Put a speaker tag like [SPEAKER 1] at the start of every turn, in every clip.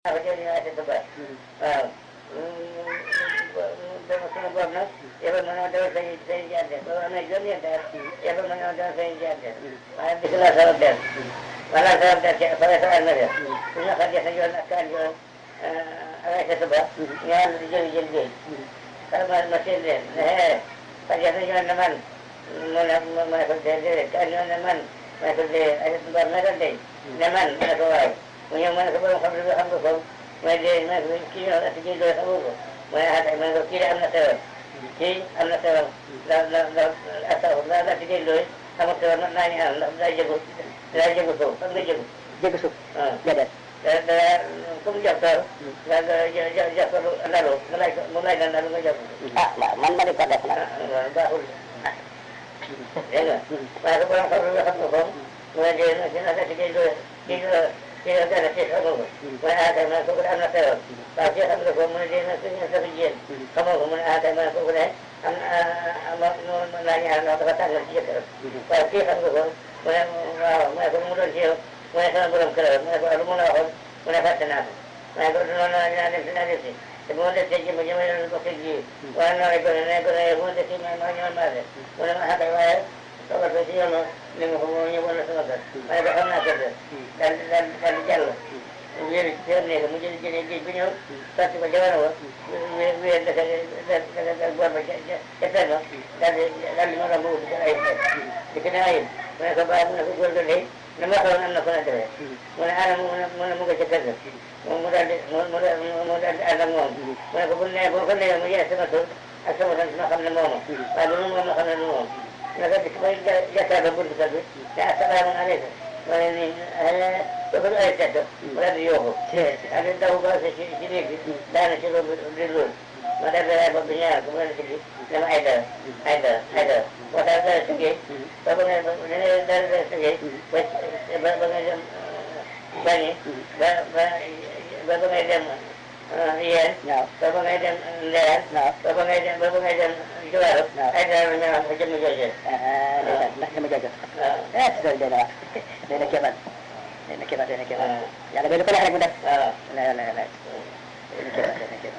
[SPEAKER 1] ko jël ñu ate ba waaw dama sama bopp nag yebal ma ñoo dawal say jante ba amee juróom-ñeenti at yebal ma ñoo dawal say jante waaye bis laa sabab der wala sabab der ci fare sa almere su ñu xajee sa yoon ak kaan yoon away sa suba ñu ànd di jëli jël géej ma seen leen ne xajee sa yoon ne man mu ne ko déedéet kaan yoon ne man mu ne ko déedéet ay mbar naka dey ne man mu ne ko waaw mu ñëw ma ne ko borom xam nga ko mooy de ma ne ko kii ñëw at kii doy xamu ko mooy ata ma ne ko kii am na sewal kii am na sewal ndax astafurlah ndax ci géej doy xamul sewal naa ñu am ndax daa jëgu suuf fan nga jëgu
[SPEAKER 2] suuf déedéet
[SPEAKER 1] da comme jox tool nga jox ko ndalu mu laaj la ndalu nga jox ko
[SPEAKER 2] waaw man ma di ko def nag
[SPEAKER 1] baaxul dégg nga waaye ko borom xam nga xam nga ko mooy de na ci géej doy kii la gën a ci xamoo ko mooy aatay ma ne kooku am na sewal waaw kii xam nga ko mu ne de na suñu safi jigéen xamoo ko mu ne aatay ma ne kooku ne am na laa ñaar ndax dafa tàngal ci jëkkëram waaw kii xam nga ko mu ne waaw mu ne ko mu doon ci yow mu ne sama borom kër mu ne ko lu mu la waxoon mu ne fàtte naa ko mu ne ko noonu naa dem si te bu ma def see jëmm jëmm yoon bokk ji waaye noonu ko ne bu ma def si ma ñëwoon maa def mu ne ma xakay waaye toogal fa si yoon ni ma ko moo ñëwoon na sama kër ma ne ko xam naa kër daal di jàll wéeru ci seen néeg mu jëli géej bi ñëw sotti ko jamono ba wéer daka boor ba ca tenn daal di ma romb wuti seen ayib di ko ne ayib mu ne ko baax mu ne ko góor ga day na ma waxoon am na ko na defee mu ne ana mu ne mu nga ca kër ga mu daal di ànd ak moom mu ne ko bu ne boo ko nee mu yee sama tur ak sama sant ma xam ne mooma waaye bu moom ma xam ne du moom naka dikk bay jàkkaarloo buntu kër bi te assalaamu aleykum ma ne nii dafa ay tedd mu daal di yooxu daal di daw ba ci néeg bi daana ci loolu di loolu ma def ay bopp bi ñaar ko mu ne sigi dama ay dara moo tax dara sigéey ba ba nga dara sigéey ba nga dem bañi ba ngay dem yéen ba ngay dem ndeer ba ngay dem juwaaro ay dara la ñu ko jëmm jooju
[SPEAKER 2] ndax jëmm jooju loolu dee na wax dee na kéemaan yàlla lu ko neex rek mu def dee na kéemaan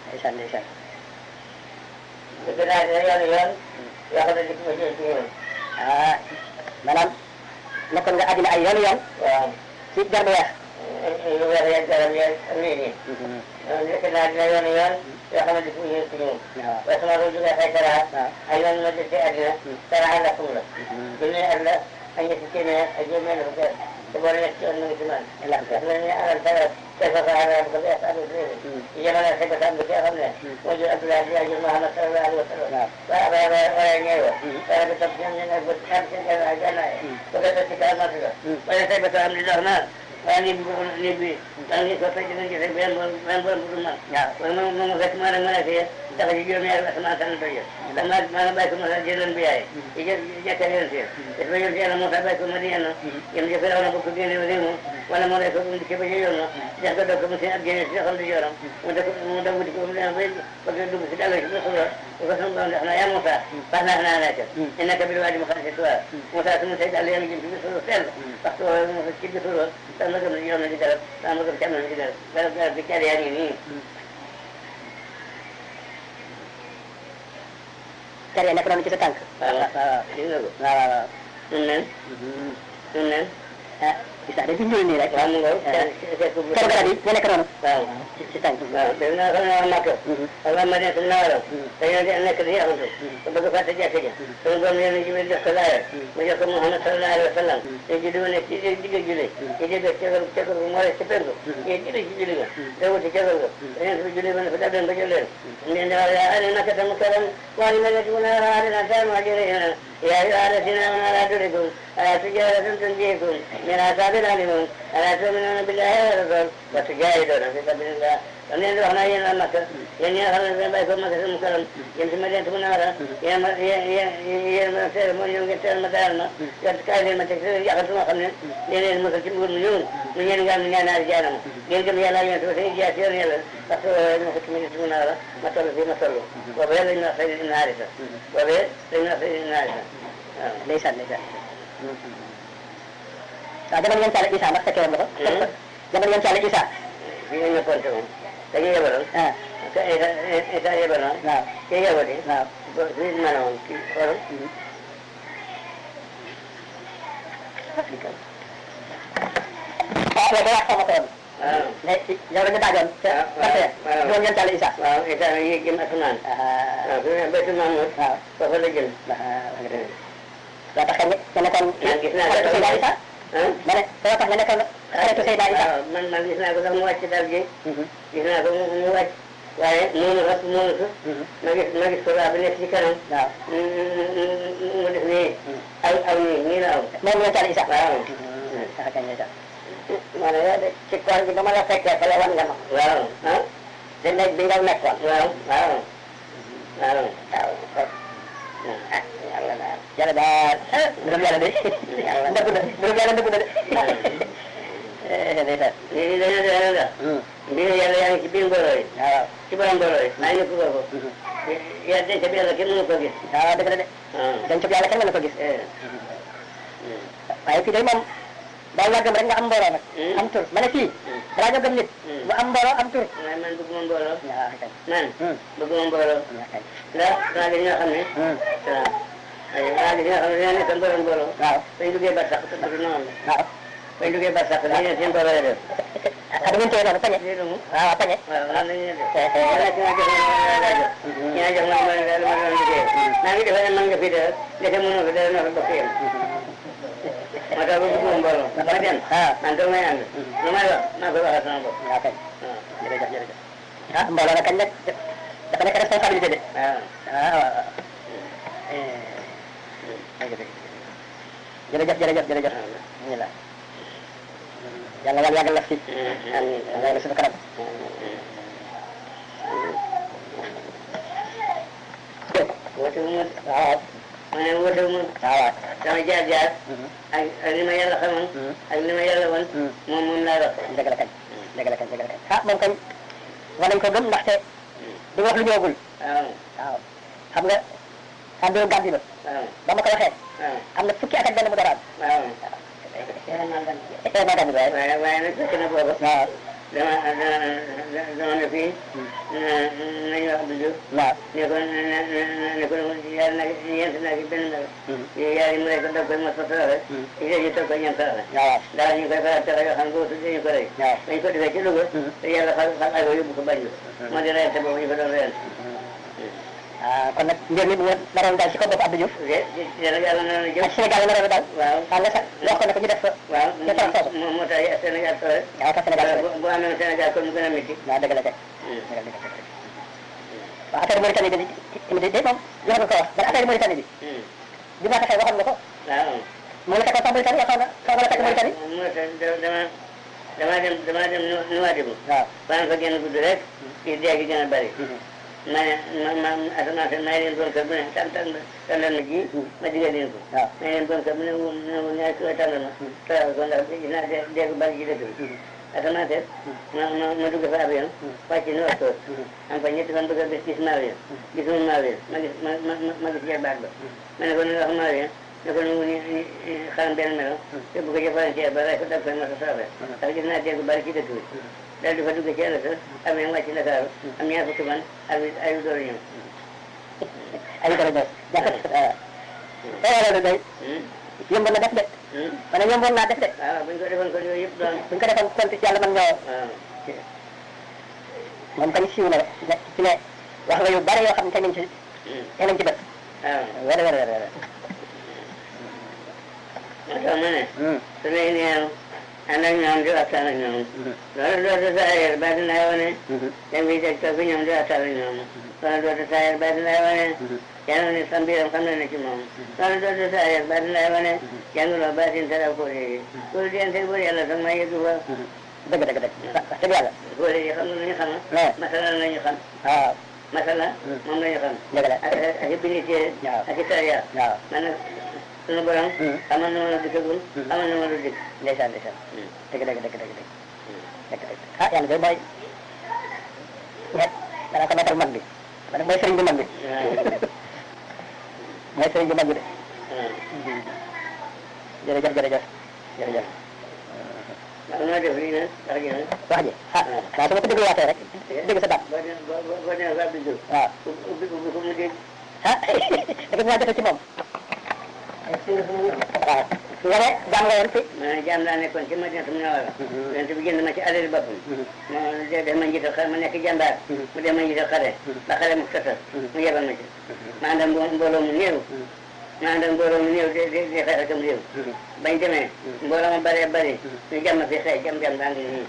[SPEAKER 2] ndeysaan
[SPEAKER 1] dëgg naa dina yoon yoo xam ne dik ma jël ci yoon
[SPEAKER 2] maanaam nekkoon nga àddina ay yoon
[SPEAKER 1] waaw
[SPEAKER 2] ci jar bu weex
[SPEAKER 1] yu weex yeeg garab yeeg lii nii dëgg naa dina yoon yoo xam ne dik ma jël ci ñoom waaye sama ru jógee xay tara ay yoon ma jël ci àddina tara ànd ak la junne at la ak ñetti téeméer ak juróom-benn fukki at te boo nekk ci yoon mu ngi ci man ndax mel ni alal tara كيف فعل بقية أبو زيد يجمعنا حبة أبو زيد خمسة وجه عبد الله بن محمد صلى الله عليه وسلم وأبا ولا ينيوه وأنا بتبسم من أبو أبسم كذا جنا وكذا كتاب مصر وأنا سيبت أمر الله ما وأنا نبي أنا كنت جنين جزء بين برما وما مغت ما رمنا فيه تغير يوم يا رسول الله صلى الله عليه وسلم لما ما بيكم مثلا جنين بياي يجي كذا فيه إذا يجي أنا مصابيكم مدينة يوم يفعل أنا بكتير وديمه وأنا ما رأيكم كيف يجيونه جاكدكم مثلا أبجين الشيخ الجيران ودودكم لنا بيل وقدوا بسدالة بخير وقسم بهم نحن يا موسى فاحنا هنا هناك إنك بالوادي مخالف السؤال موسى ثم سيد عليه يجب في بسرور سير فاختوه في بسرور فالمقام اليوم الذي درب فالمقام كامل الذي درب فالمقام بكاري يعني
[SPEAKER 2] كاري أنا كنا نجي تانك
[SPEAKER 1] نن
[SPEAKER 2] bisa ada pinjol ni rek
[SPEAKER 1] kamu tahu
[SPEAKER 2] kalau tadi mana kerana cerita
[SPEAKER 1] benar kan anak Allah mana senar saya dia anak dia untuk begitu kata dia saja sebelum dia menjadi kelaya menjadi Muhammad sallallahu alaihi wasallam jadi dua ni tiga juli jadi dia cakap umur sepuluh jadi juli dia buat cakap ini juli mana pada dan berjalan ini ada nak ketemu sekarang wali mana cuma ada nak saya majlis ya ada sini mana ada itu sejarah tentang من عذاب العليم ألا تؤمنون بالله والرسول وتجاهدون في سبيل الله أن يدعونا إلى مكة أن يخرج بينكم مكة المكرم يمشي مدينة منورة يمسير من يوم يسير المدارنا يتكايد المتكسير يأخذون خمنا لأن المسلم يقول مليون من ينقام من يانا رجالهم ينقم يلا ينسوسين جاسير يلا فصلوا المسلم مدينة منورة مصر في مصر وبيض إن خير إن عارفة وبيض إن خير إن عارفة
[SPEAKER 2] ليس waaw jamono yonent Yàlla Isa ndax fekke woon nga ko. jamono yonent Yàlla Isa.
[SPEAKER 1] bi nga nekkoon ci moom dañuy yebaloon.
[SPEAKER 2] ah
[SPEAKER 1] te Isa yebaloon.
[SPEAKER 2] waaw
[SPEAKER 1] kii yebali.
[SPEAKER 2] waaw.
[SPEAKER 1] ba fii maanaam kii xool.
[SPEAKER 2] waaw loolu day wax sama tool.
[SPEAKER 1] waaw.
[SPEAKER 2] mais yow dañu daajoon.
[SPEAKER 1] waaw waaw
[SPEAKER 2] doon yonent Yàlla Isa.
[SPEAKER 1] waaw Isa nag yéeg jëm asamaan. waaw fi mu ne Baytul Maamur.
[SPEAKER 2] waaw
[SPEAKER 1] foofa la jëm.
[SPEAKER 2] waaw tax nga nekkoon.
[SPEAKER 1] gis naa
[SPEAKER 2] xaritu Seydina Isa. ma ne soo tax nga nekkoon xaritu Seydina Isa.
[SPEAKER 1] waaw man gis naa ko sax mu wàcc dal ji. gis naa ko mu wàcc. waaye noonu la noonu la. ma gis ko laa bi nekk ci kanam.
[SPEAKER 2] waaw
[SPEAKER 1] mu def nii. aw nii la aw.
[SPEAKER 2] moom yonent Yàlla Isa.
[SPEAKER 1] waaw.
[SPEAKER 2] sax kañ Isa.
[SPEAKER 1] ma ne yow de ci koor gi ba ma la fekkee fa la wan nga ma. waaw ah. te néeg bi nga nekkoon. waaw waaw. waaw waaw. ah yàlla daal.
[SPEAKER 2] yàlla daal mbirum yàlla de.
[SPEAKER 1] yàlla
[SPEAKER 2] ndëgg na mbirum yàlla ndëgg na de. ndeysaan.
[SPEAKER 1] lii dañoo doon la. mbiru yàlla yaa ngi ci biir mbooloo yi.
[SPEAKER 2] waaw
[SPEAKER 1] ci borom mbooloo yi. maa ngi ko ko. yàlla denc bi yàlla kenn mënu ko gis.
[SPEAKER 2] waaw dëgg la de. denc bi yàlla kenn mën na ko gis. waaye fii day moom daal laa gëm rek nga am mbooloo nag. am tur ma ne fii. balaa nga gëm nit. mu am mbooloo am tur.
[SPEAKER 1] waaye man bëgguma mbooloo.
[SPEAKER 2] waaw kay.
[SPEAKER 1] man bëgguma mbooloo.
[SPEAKER 2] waaw kay.
[SPEAKER 1] ndax maa ngi ñoo xam ne. waaw aywa maa ngi ñoo xam ne dañoo nekk mbooloo mbooloo.
[SPEAKER 2] waaw
[SPEAKER 1] bañ duggee barsax te dëgg noonu.
[SPEAKER 2] waaw.
[SPEAKER 1] bañ duggee barsax dañuy ne seen mbooloo la def.
[SPEAKER 2] ah du ngeen téye noonu pañe.
[SPEAKER 1] lii lu mu.
[SPEAKER 2] waaw pañe.
[SPEAKER 1] waaw lan la ñuy def. yàlla ki nga jox ma la jox. ki nga jox ma doon liggéey. maa ngi defe ne mën nga fi dara ndeke mënoo fi dara noo fi bokk yem. moo tax ba bëgguma mbooloo. ma dem. man doo may ànd. lu may wax maa koy waxal sama bopp.
[SPEAKER 2] waaw kay.
[SPEAKER 1] waaw.
[SPEAKER 2] jërëjëf jërëjëf. ah mbooloo nag kañ nekk dafa nekk responsabilité de.
[SPEAKER 1] waaw.
[SPEAKER 2] waaw waaw. jërëjëf jërëjëf jërëjëf. alhamdulilah. yàlla yàlla yàggal la fi. amiin yàlla yàlla suñu kanam.
[SPEAKER 1] woote wu ma.
[SPEAKER 2] waaw
[SPEAKER 1] ma ne woote wu ma.
[SPEAKER 2] waaw.
[SPEAKER 1] sama jaar-jaar. ak li ma yàlla xamoon. ak li ma yàlla wan. moom laa wax.
[SPEAKER 2] dëgg la kañ. dëgg la kañ dëgg la kañ. ah moom kañ war nañ ko gëm ndaxte du wax lu ñëwagul.
[SPEAKER 1] waaw.
[SPEAKER 2] waaw xam nga àndoo gàddi la.
[SPEAKER 1] waaw.
[SPEAKER 2] ba ma ko waxee.
[SPEAKER 1] waaw.
[SPEAKER 2] am na fukki at ak benn mu doraat.
[SPEAKER 1] waaw. waaye nag fekk na booba.
[SPEAKER 2] waaw.
[SPEAKER 1] dama ne fii. nañu wax Abdou Diouf.
[SPEAKER 2] waaw.
[SPEAKER 1] ne ko yàlla na ñeent naa ci benn melo. yaar yi mu ne ko dog koy mos a soxla. ñu toog koy ñeent soxla.
[SPEAKER 2] waaw.
[SPEAKER 1] daal ñu koy faral yoo xam nga boo tuddee ñu ko rey.
[SPEAKER 2] waaw.
[SPEAKER 1] dañ ko defee ci Louga. te yàlla xal ay yóbbu ko bañ moo di reyante boobu ñu fa doon reyante.
[SPEAKER 2] ah kon nag mbir mi bu naroon daal ci kaw bopp Abdou Diouf.
[SPEAKER 1] Sénégal na la jëm.
[SPEAKER 2] ak Sénégal la naroon daal.
[SPEAKER 1] waaw.
[SPEAKER 2] xam nga sax wax ko ne ko ñu def ko.
[SPEAKER 1] waaw
[SPEAKER 2] te trop foofu.
[SPEAKER 1] moo tax Sénégal sore.
[SPEAKER 2] waaw tax Sénégal sore.
[SPEAKER 1] bu amee Sénégal kon mu gën a métti.
[SPEAKER 2] waaw dëgg la kay. dëgg la kay. waaw affaire Mauritanie bi de moom wax nga ko wax man affaire Mauritanie bi. bi ma taxee waxoon nga ko.
[SPEAKER 1] waaw.
[SPEAKER 2] moo la fekkoon sax Mauritanie waxoon na soo ko la fekk Mauritanie.
[SPEAKER 1] damaa dem Nouadhibou.
[SPEAKER 2] waaw.
[SPEAKER 1] ba fa génn guddi rek. ci dee gi gën a bëri. asamaan seen may leen doon kër bu ne tàndal ma ji. ma digal leen ko.
[SPEAKER 2] waaw.
[SPEAKER 1] may leen doon kër bu ne ñaari kilo tàndal ma. tooyal ko ndax gis naa dee gu bëri ji dëkk bi. asamaan seet. ma dugg fa avion. wàcc ni waxtoor. am fa ñetti fan bëgg a bés gis Mawien. gisuma Mawien ma gis jarbaat ba. ma ne ko ni wax Mawien. ne ko nu ni xaram benn melo. te bu ko jëfandikoo ba ray ko dag koy mos a soxla. ndax gis naa dee gu bëri ci dëkk bi. daal di fa dugg ci àll sa am na wàcc Ndakaaru am ñaar fukki fan ay door a ñëw.
[SPEAKER 2] ay door a ñëw jafe-jafe day yomboon na def de. ma ne yomboon naa def de.
[SPEAKER 1] waaw bu ñu ko defoon ko yooyu yëpp doon.
[SPEAKER 2] bu ñu ko defoon kon yàlla mën ñoo.
[SPEAKER 1] waaw.
[SPEAKER 2] moom kañ siiw na rek ci ne wax nga yu bari yoo xam ne teg nañ ci. teg nañ ci bët.
[SPEAKER 1] waaw.
[SPEAKER 2] wér wér wér.
[SPEAKER 1] moo tax ma ne. su lay neew ànd ak ñoom di waxtaan ak ñoom. loolu dootu saa yër ba dinaay wane. dem bi jeg toog ñoom di waxtaan ak ñoom. loolu dootu saa yër ba dinaay wane. yàlla ni sa mbiram xam na ne ci moom. loolu dootu saa yër ba dinaay wane. jànguloo baatin taraw kóol yi. kóol diggante buur yàlla sax ma yëggu fa.
[SPEAKER 2] dëgg dëgg dëgg wax dëgg yàlla.
[SPEAKER 1] kóol yi xam nga lu ñu xam. masala la ñu xam.
[SPEAKER 2] waaw.
[SPEAKER 1] masala moom la ñu xam.
[SPEAKER 2] dëgg la.
[SPEAKER 1] ak i bindi téere.
[SPEAKER 2] waaw.
[SPEAKER 1] ak i sariya.
[SPEAKER 2] waaw.
[SPEAKER 1] man nag sunu borom. xamal na ma la dikkagul. xamal na ma la dikk.
[SPEAKER 2] ndeysaan ndeysaan. dëgg dëgg dëgg dëgg dëgg dëgg. ah yàlla de mooy ñett danaa ko mettal mag bi. man mooy sëriñ bu mag bi. mooy sëriñ bu mag bi de. jërëjëf jërëjëf jërëjëf.
[SPEAKER 1] noo def lii nag wax ji nag.
[SPEAKER 2] wax ji ah waaw su ma ko dégluwaatee rek dégg sa baat.
[SPEAKER 1] boo demee ba Abdou Diouf.
[SPEAKER 2] waaw
[SPEAKER 1] ubbi ko mu dégg.
[SPEAKER 2] ah da nga jotal ci moom. waaw su nga ne jaam nga woon fi.
[SPEAKER 1] maanaam jaam laa nekkoon ci Madina su mu ne wala. yonent bi jënd ma ci alali boppam. ma dem ma njiital xare ma nekk jàmbaar. mu dem ma njiital xare. ba xare mu sotal. mu yebal ma ci. ma ànd ak mbooloo mu néew. ma ànd ak mbooloo mu néew di xeex ak am réew. bañ demee. mbooloo ma bëree bëri. ñu jàmm fi xëy jàmm baa ngi nii.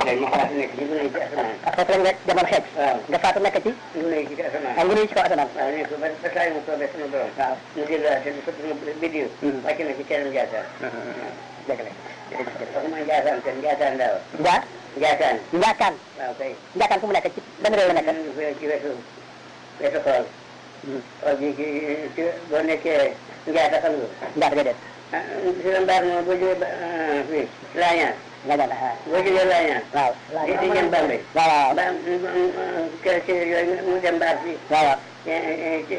[SPEAKER 1] léegi ma xalaat nekk ci gune yi ci asamaan.
[SPEAKER 2] foofu lañ nekk jamono xeej.
[SPEAKER 1] waaw
[SPEAKER 2] nga faatu nekk ci.
[SPEAKER 1] gune yi ci asamaan.
[SPEAKER 2] ak ngune yi ci kaw asamaan.
[SPEAKER 1] waaw nekk ba saa yu ma soobee sama borom. waaw mu delluwaat te sotti ma biddiw. wàcc na ci teeram Njaasaan.
[SPEAKER 2] dëgg la jërëjëf jërëjëf.
[SPEAKER 1] waxuma Njaasaan te Njaasaan daaw.
[SPEAKER 2] Njaasaan.
[SPEAKER 1] Njaasaan.
[SPEAKER 2] Njaakaan.
[SPEAKER 1] waaw kay.
[SPEAKER 2] Njaakaan fu mu nekk ci ban réew la nekk.
[SPEAKER 1] ci wetu xool. xool bi ci boo nekkee Njaata xam nga.
[SPEAKER 2] Njaata déedéet.
[SPEAKER 1] ah si la mbaar moom boo jógee fii Laañaan.
[SPEAKER 2] Njaakaan ah.
[SPEAKER 1] boo jógee Laañaan.
[SPEAKER 2] waaw.
[SPEAKER 1] di jëm Bambey.
[SPEAKER 2] waaw waaw.
[SPEAKER 1] ba kër ci yooyu mu dem mbaar fii.
[SPEAKER 2] waaw waaw.
[SPEAKER 1] ci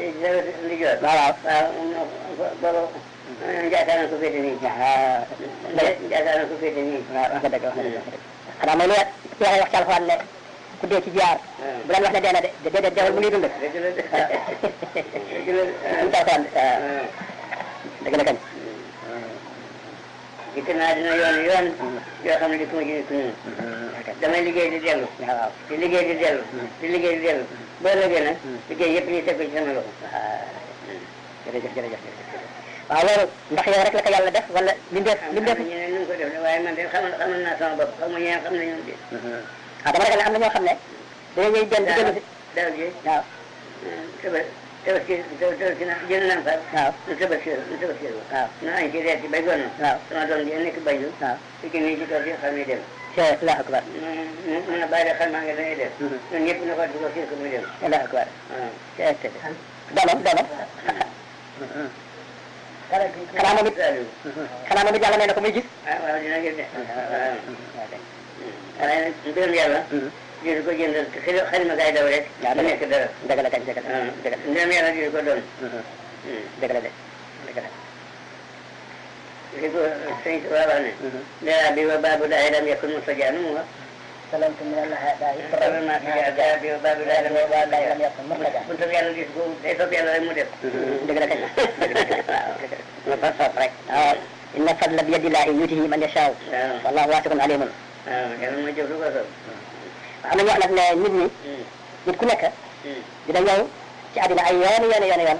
[SPEAKER 1] ndijoor.
[SPEAKER 2] waaw waaw.
[SPEAKER 1] waaw boobu Njaasaan ko féete nii. Njaasaan ko féete nii.
[SPEAKER 2] waaw wax nga dëgg wax nga dëgg. xanaa mooy lu waxee wax ci alxuraan ne ku dee ci jiyaar. bu leen wax ne dee na de déedéet deewul mu ngi dund.
[SPEAKER 1] dëgg la
[SPEAKER 2] dëgg la dëgg la kañ.
[SPEAKER 1] gis naa dina yoon yoo xam ne di ko ma jëlee ku ñun. damay liggéey di dellu.
[SPEAKER 2] waaw
[SPEAKER 1] di liggéey di dellu. di liggéey di dellu. boo lëggee nag. liggéey yëpp ñu teg ko ci sama loxo.
[SPEAKER 2] jërëjëf jërëjëf. waaw loolu ndax yow rek la ko yàlla def wala mbindeef mbindeef.
[SPEAKER 1] ñu ne ñu ko def waaye man de xamal naa sama bopp xam nga ñeneen xam nañu de.
[SPEAKER 2] dama ragal ne am na ñoo xam ne dañuy jël di dellu si.
[SPEAKER 1] daaw ji
[SPEAKER 2] waaw.
[SPEAKER 1] tabaski na jënd naan fa.
[SPEAKER 2] waaw
[SPEAKER 1] nu tabaski
[SPEAKER 2] waaw.
[SPEAKER 1] nu añ ci reer ci bay goon.
[SPEAKER 2] waaw
[SPEAKER 1] sama doom ji nekk Banjul.
[SPEAKER 2] waaw.
[SPEAKER 1] su ci nii ci kaw si xam ne dem.
[SPEAKER 2] Allahu akbar.
[SPEAKER 1] mun a bàyyi xam maa ngi lay def. ñun ñëpp na ko dugal fii ko muy dem.
[SPEAKER 2] Allahu akbar.
[SPEAKER 1] waaw.
[SPEAKER 2] doomam. xanaa moom it yàlla nee na ko muy gis.
[SPEAKER 1] waaw dina gis de. waaye nag mbirum yàlla. di ko jëndal xalima gaay daw rek. mu nekk dara.
[SPEAKER 2] dëgg la kañ dëgg la. dëgg la
[SPEAKER 1] mbirum yàlla di ko doon.
[SPEAKER 2] dëgg la de dëgg la.
[SPEAKER 1] li ko sëñ si waa wax ne. dara bi wa baabu daa ilam yakun mustajaanu mu wax.
[SPEAKER 2] salaamtu min allah daay.
[SPEAKER 1] vraiment dara bi wa baabu daa
[SPEAKER 2] ilam yakun mustajaanu.
[SPEAKER 1] buntu yàlla gis ko day sopp yàlla rek mu def.
[SPEAKER 2] dëgg la kañ. waaw waaw sopp rek. waaw inna fadla bi yadillahi yutihi man yashaa.
[SPEAKER 1] waaw
[SPEAKER 2] wallahu waasi'un aliimun.
[SPEAKER 1] waaw yàlla mooy jëf lu ko sopp.
[SPEAKER 2] am na ñu wax nag ne nit ñi. nit ku nekk. dina ñëw ci àddina ay yoon waaye nag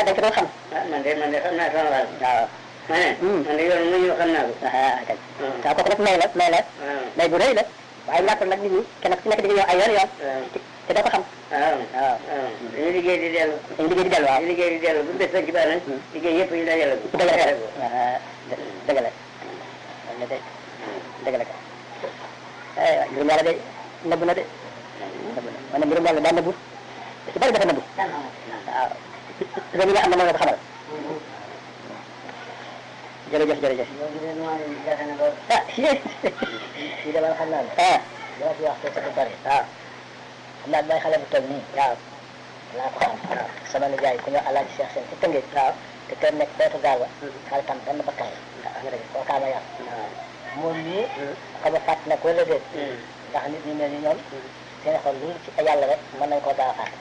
[SPEAKER 2] dañ ko doon xam.
[SPEAKER 1] man de xam naa sama wàll.
[SPEAKER 2] waaw.
[SPEAKER 1] ma ne. man de yoon mu ñëw xam naa ko.
[SPEAKER 2] kañ. waaw kooku nag may la. may bu rëy la. waaye ñàkkul nag nit ñi kenn ku nekk di nga ñëw ay yoon. te doo ko xam. waaw.
[SPEAKER 1] dañuy liggéey di dellu.
[SPEAKER 2] dañuy liggéey di dellu waaw.
[SPEAKER 1] dañuy liggéey di dellu bu bés ba ci baax nag. liggéey yëpp ñu dajale ko.
[SPEAKER 2] dëgg la dëgg la dëgg la aywa mbirum yàlla de nëbbu na de man mbirum yàlla daa nëbbu ci bari dafa nëbbu waaw te ñi nga xam ne moo ko xamal jërëjëf jërëjëf ah si dama xam naa ne dama ci wax te sa bari waaw xam naa may xale bu toll nii waaw laa ko xam waaw sama nijaay ku ñëw Alaaji Cheikh Sène ci Tëngéej waaw te kër nekk dootu gaaw a xaritam benn bakkan la koo kaama yar moom nii xam nga fàtt nag wala déet ndax nit ñi mel ni ñoom seen xol lu ci yàlla rek mën nañ koo gaaw a fàtt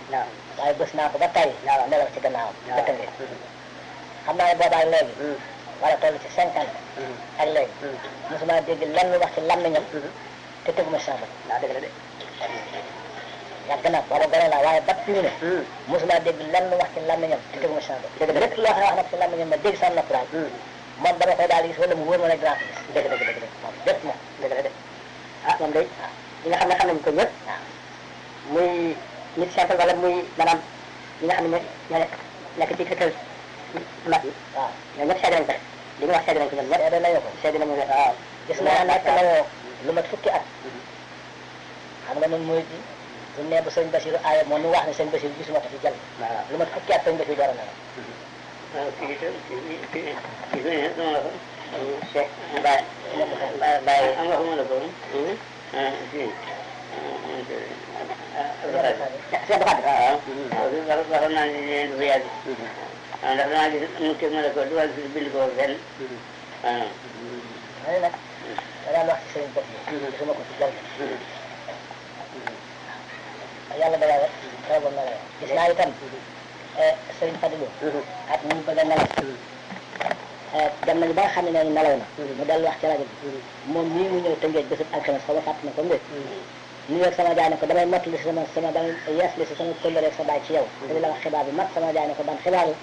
[SPEAKER 2] waaye bés naa ko ba tey nelaw ci gannaawam ba Tëngéej xam naa ne boobaak léegi wala toll ci 50 ak léegi mosuma dégg lenn wax ci làmmiñam te teguma sama bët waaw dëgg la de yàgg na wala gone laa waaye bat ñu ne mosuma dégg lenn wax ci làmmiñam te teguma sama bët dëgg lépp loo xam ne wax nag ci làmmiñam ma dégg sama nopp daal moom dama koy daal di gis wala mu wóor ma ne dinaa ko gis dëgg moom bépp moom dëgg la de moom day ñi nga xam ne xam nañ ko ñëpp muy nit simple wala muy maanaam ñi nga xam ne ñoo nekk ci kër mag yi waaw ñoom ñëpp seede nañ ko rek li nga wax seede nañ ko ñoom ñëpp seede nañu ko seede nañu ko waaw gis naa nag la lu mat fukki at xam nga noonu mooy ji bu ne bu sëñ Basiru aaya moom nu wax ne sëñ Basiru gisuma ko fi jël waaw lu mat fukki at sëñ Basiru door a nelaw
[SPEAKER 1] waaw kii itam kii ne sama la ko
[SPEAKER 2] Cheikh Baye
[SPEAKER 1] am nga xuma la ko kii
[SPEAKER 2] Cheikh Bakad waaw
[SPEAKER 1] waxoon naa ne leen du yàgg waaw ndax damaa gis mu teg ma la ko duwal fi bind ko fenn waaw
[SPEAKER 2] nag daan wax ci sëriñ bët yi gisuma ko ci jàng yàlla dogal rek roobam na la gis naa itam sëriñ Fadilou ak ñu bëgg a nelaw dem nañu ba nga xam ne nañu nelaw na mu dellu wax ci rajo bi moom nii mu ñëw Tëngéej bésub alxames xaw ma fàtt na ko mbir ñu ak sama jaay ne ko damay mottali si sama damay yees li si sama kóllëre sa baay ci yow di la wax xibaar bi mag sama jaay ne ko ban xibaar la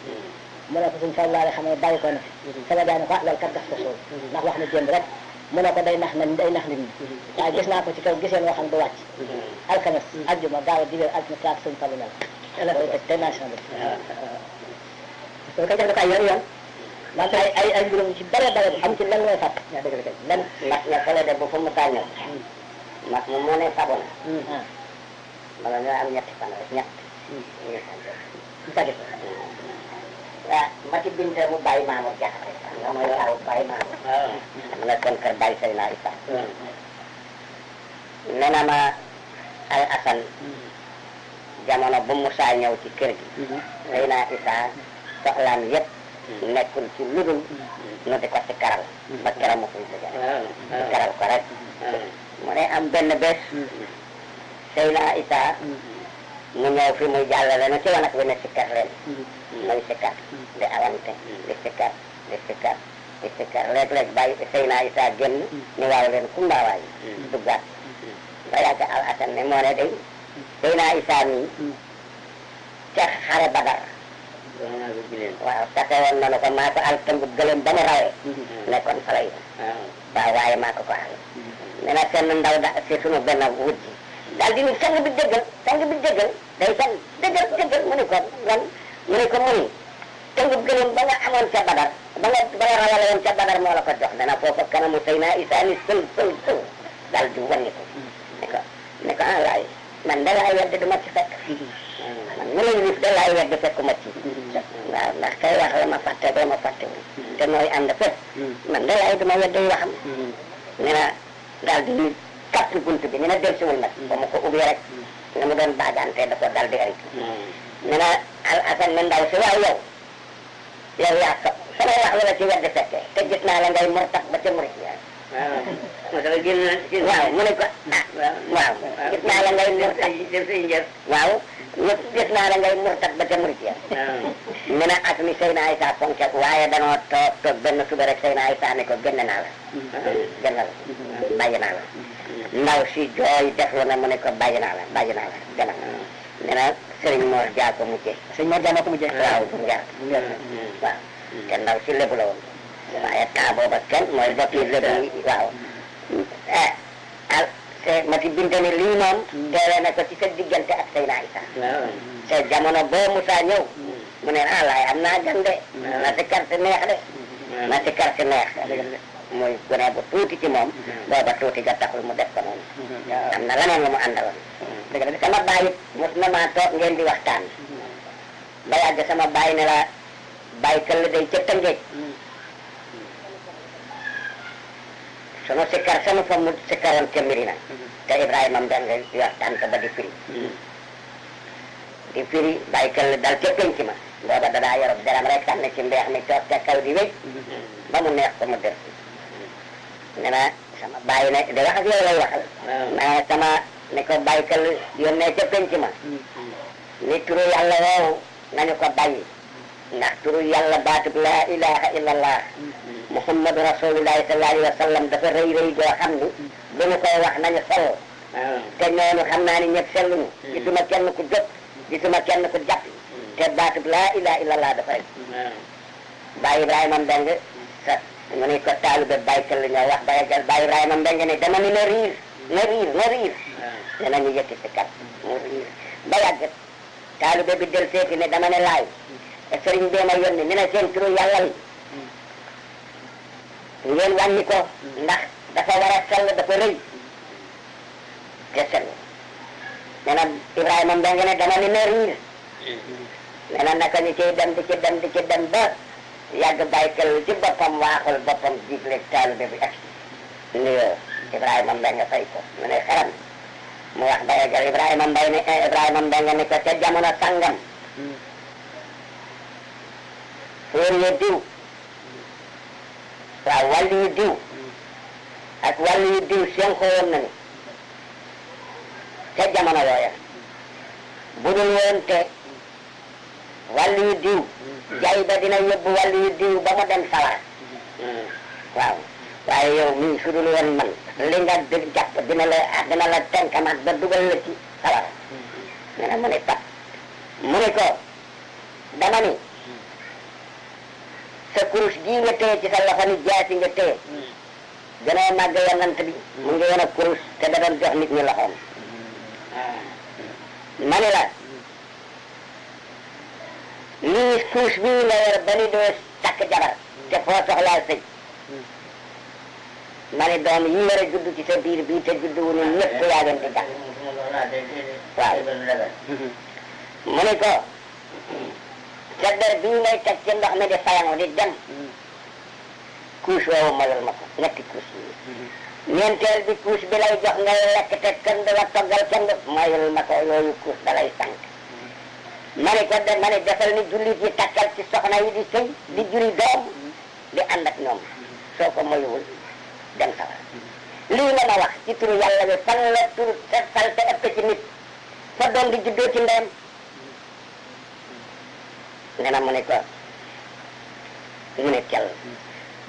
[SPEAKER 2] mu ne ko suñu Fall laa xam ne bàyyi ko na sama jaay ne ko loolu kat daf ko sóor ndax wax na jëm rek mu ne ko day nax nit ñi waaye gis naa ko ci kaw giseen woo xam du wàcc alxames àjjuma gaaw a dibéer altine talaata suñu Fallu nel la koy tëj te nation bi koy def na ko ay yoon man ay mbirum ci bare am ci lan mooy fàtt
[SPEAKER 1] lan ndax nga fële de bu fa mu tàññal ndax moom moo ne fabon wala nga am ñetti fan rek ñett waaw Mati Binte mu bàyyi Mamour Diakhaté nga mooy aw bàyyi Mamour mu nekkoon kër Baye Seyna Issa nee na ma Al Assane jamono bu Moussa ñëw ci kër gi Seyna Issa soxlaam yëpp nekkul ci ludul nu di ko ci karal ba keroog mu koy jóge ci karal ko rek mu ne am benn bés Seyna Issa mu ñëw fi muy jàllale na ci wanag bi ne sikkar leen muy sikkar di awante di sikkar léeg-léeg bàyyi Seyna Issa génn ñu waaw leen kumbaawaay duggaat ba yàgg Al Assane ne moo ne day Seyna Issa mi ca xare Badar waaw tase woon na ko maa ko al tëmb gëlëm ba mu rawee nekkoon fa lay waaw waaye maa ko ko al nee na seen ndaw da si sunu benn wujj daal di ni sang bi dëggal day sang dëggal mu ni ko lan mu ni ko mu ni tëmb gëlëm ba nga amoon ca Badar ba nga rawale woon ca Badar moo la ko jox dana foofa kanamu Seyna Issa ni sël daal di wanni ko ne ko ah laay man da laay weddi du ma ci fekk man mu lay wis da laay weddi fekkuma ci waaw ndax kay wax la ma fàtte ba ma fàtte te nooy ànd fépp man da laay du ma weddi waxam ne na daal di kàpp bunt bi ñu ne dellusiwul nag ba mu ko ubbi rek ne mu doon baagante da ko daal di ari ne na Al Assane ne ndaw si waaw yow yaa so sama wax la ci weddi fekke te gis naa la ngay murtat ba ca murit waaw mu ne ko waaw gis naa la ngay murtat waaw gis naa la ngay murtat ba ca murit ya mu ne ak ni Seyna Issa fonke waaye danoo toog benn suba rek Seyna Issa ne ko génn naa la bàyyi naa la ndaw si jooy def lu ne mu ne ko bàyyi naa la gën a nee na Serigne Mor Dia ko mujjee waaw waaw te ndaw si lébu la woon waaye temps booba kenn mooy bokki lébu yi waaw Mati Binte ni lii moom teelee na ko ci sa diggante ak Seyna Issa te jamono boo Moussa ñëw mu ne laay am naa gan de na si kar si neex muy gone bu tuuti ci moom booba tuuti ga taxul mu def ko noonu am na leneen lu mu àndaloon sama baay it mos na maa toog ngeen di waxtaan ba yàgg sama baay ne la bàyyi këll day ca Tëngéej sunu sikkar sanu fa mu sikkaroon ca Mirina te Ibrahima Mbengue yor tànk ba di firi bàyyi këll dal ca penc ma booba dadaa yorob deram rek sànni ci mbeex mi toog ca kaw di wéy ba mu neex ko mu dër ne na sama bàyyi ne di wax ak yow lay waxal mais sama ne ko bàyyi këll yónnee ca penc ma ni turu yàlla woowu nañu ko bàyyi ndax turu yàlla baatub laa ilaha illallah muhammadu rasulillahi sallallahu alayhi wa sallam dafa rëy joo xam ni bu ñu koy wax nañu sell te ñooñu xam naa ni ñëpp selluñu gisuma kenn ku jóg gisuma kenn ku jàpp te baatub laa ilaha illallah dafa rëy Baye Ibrahima Mbengue sa mu ni ko taalibe Baye Këll ñoo wax Baye Ibrahima Mbengue ne dama ni na riir danañu yëkki si kat mu riir ba yàgg taalibe bi del seeti ne dama ne laay sëriñ bee ma yónni ni na seen turu yàlla wi ngeen wàññi ko ndax dafa war a sell dafa rëy te sell nee na Ibrahima Mbengue ne dama ni na riir nee na naka ñu ciy dem di ci dem ba yàgg Baye Këll ci boppam waaxul boppam jigle taalibe bi ak nuyoo Ibrahima Mbengue fay ko mu ne xaram mu wax ba yeggal Ibrahima Mbengue ne ko ca jamono sangam fóor ye diw waaw wàllu yu diw ak wàllu yu diw senko woon na ni ca jamono yooya bu dul woon te wàllu yu diw jaay ba dina yóbbu wàllu yu diw ba mu dem sawara waaw waaye yow mii su dul woon man li nga jàpp dina la tenkamat ba dugal la ci sawara nee na mu ne pat mu ne ko dama ni sa kurus gii nga téye ci sa loxo ni jaasi nga téye gënoo màgg yonent bi mu ngi woon a kurus te da doon jox nit ñi loxoom ma ni la lii kurus bii nga yor ba ni doo takk jabar te foo soxlaa sëy ma ni doom yi war a judd ci sa biir bii te judd wu ñu ñëpp yaa leen di jàpp waaw mu ni ko sa der bii ngay teg ci ndox mi di fayangu di dem couche woowu mayul ma ko ñetti couche yi ñeenteel bi couche bi lay jox ngay lekk te kenn du la toggal kenn du mayul ma ko yooyu couche da lay sànq ma ni defal ni jullit yi takkal ci soxna yi di sëy di juri doom di ànd ak ñoom soo ko moyuwul dem sawar lii nga ma wax ci turu yàlla bi fan la turu salte ëpp ci nit fa doom di juddoo ci ndeyam nee na mu ne ko mu ne cal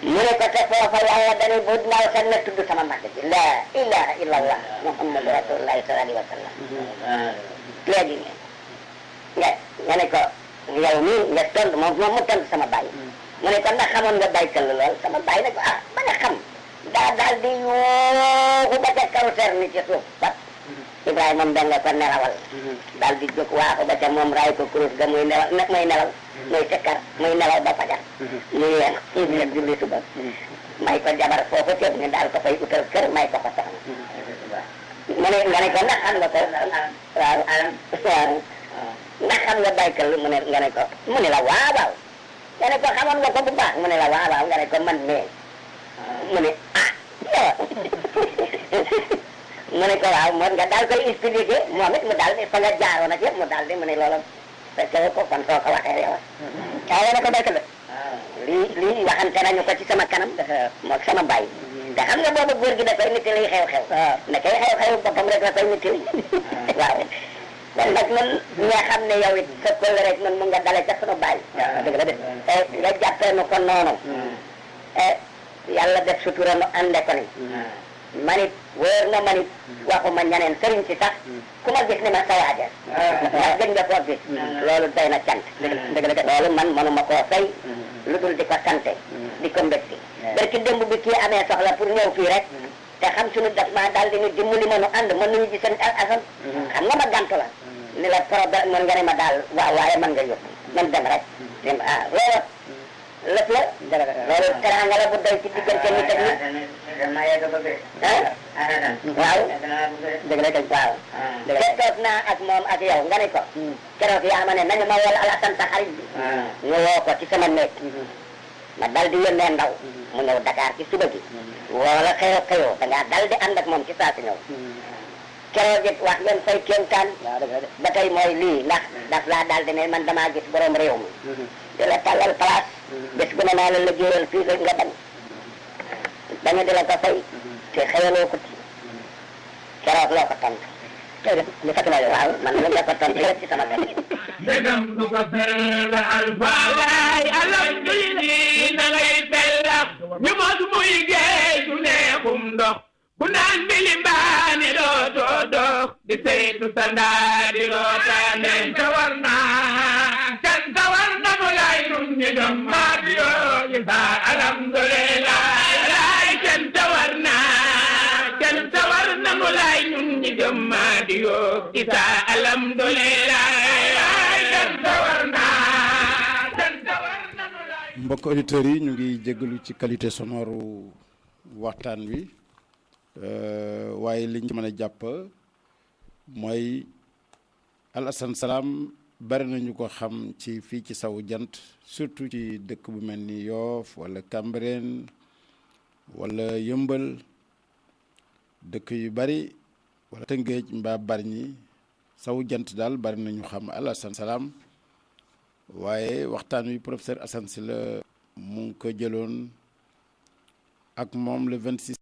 [SPEAKER 1] mu ne ko te foofa yàlla dañuy bu naaw sax na tudd sama màgg ji la ilaha illallah muhammadu rasulullahi sallallahu alayhi wa sallam léegi nga ne ko yow mii nga tont moom mu tont sama bàyyi mu ne ko ndax xamoon nga bàyyi këll lool sama bàyyi ne ko ba nga xam daal di yuuxu ba ca kaw ni ci suuf bat Ibrahima Mbeng ko nelawal daal di jóg waaxu ba ca moom raay ko kurus ga muy nelaw muy sikkar muy nelaw ba fajar ñu yeen ñu julli suba may ko jabar foofu cëb ñu daal ko fay utal kër may ko fa soxna mu ne nga ne ko ndax xam nga ko waaw ndax xam nga baykal mu ne nga ne ko mu ne la waaw nga ne ko xamoon nga ko bu baax mu ne la waaw nga ne ko man mee mu ne mu ne ko waaw moom nga daal koy expliqué moom it mu daal di fa nga jaaroon ak yëpp mu daal di mu ne loolu fekke ko kon soo ko waxee yow waaw ne ko baykal lii waxante nañu ko ci sama kanam moog sama bàyyi te xam nga boobu góor gi da koy nittali xew-xew ne kay xew-xew boppam rek la koy nittali waaw kon nag man nga xam ne yow it sa kóll rek man mu nga dale ca sunu bàyyi dëgg la de nga jàppee nu ko noonu yàlla def sutura nu ànde ko ni manit wóor na manit waxuma ñaneen sëriñ si sax ku ma gis ni ma sa waaja ndax gëj nga koo gis loolu doy na cant dëgg la loolu man manuma koo fay lu dul di ko sante di ko mbégti barki démb bi kii amee soxla pour ñëw fii rek te xam suñu daf ma daal di ni dimbali ma nu ànd mën nañu gis seen asan xam nga ma gàntu la ni la problème mën nga ne ma daal waaw waaye mën nga yóbbu man dem rek dem loolu lëf la loolu teranga la bu doy ci diggante nit ak nit waaw dëgg la kay waaw te toog naa ak moom ak yow nga ne ko keroog yaa ma ne nañu ma wol Alassane sa xarit bi ñu woo ko ci sama néeg ma dal di yónnee ndaw mu ñëw Dakar ci suba gi woola xëyoo da ngaa dal di ànd ak moom ci saa si ñëw keroog it wax ngeen fay kéemtaan ba tey mooy lii ndax daf laa daal di ne man damaa gis borom réew mi di la tàllal place bés bu ne naa la liggéeyal fii nga dem dañu di la ko fay te xëyaloo ko ci keroog loo ko tontu li fekk na waaw man lu nga ko tontu rek ci sama kër
[SPEAKER 3] degam du ko fella alfaay alhamdulilah na ngay fella ñu mos muy géej du neexum ndox bu naan milimbaani dootoo dox di saytu sa ndaa di rootaane canta war na mu lay nun ñi gëm maa di yoo yi sa alhamdulilah laay canta war na mu lay nun ñi gëm maa di yoo yi sa alhamdulilah
[SPEAKER 4] mbokk auditeurs yi ñu ngi jégalu ci qualité sonore waxtaan wi waaye liñ ci mën a jàpp mooy Alassane Salam bari nañu ko xam ci fii ci sawu jant surtout ci dëkk bu mel ni Yoff wala Cambérène wala Yëmbal dëkk yu bari wala Tëngéej mbaa Bargny sawu jant daal bari nañu xam Alassane Salam waaye waxtaan wi professeur Assane Sylla mu ngi ko jëloon ak moom le 26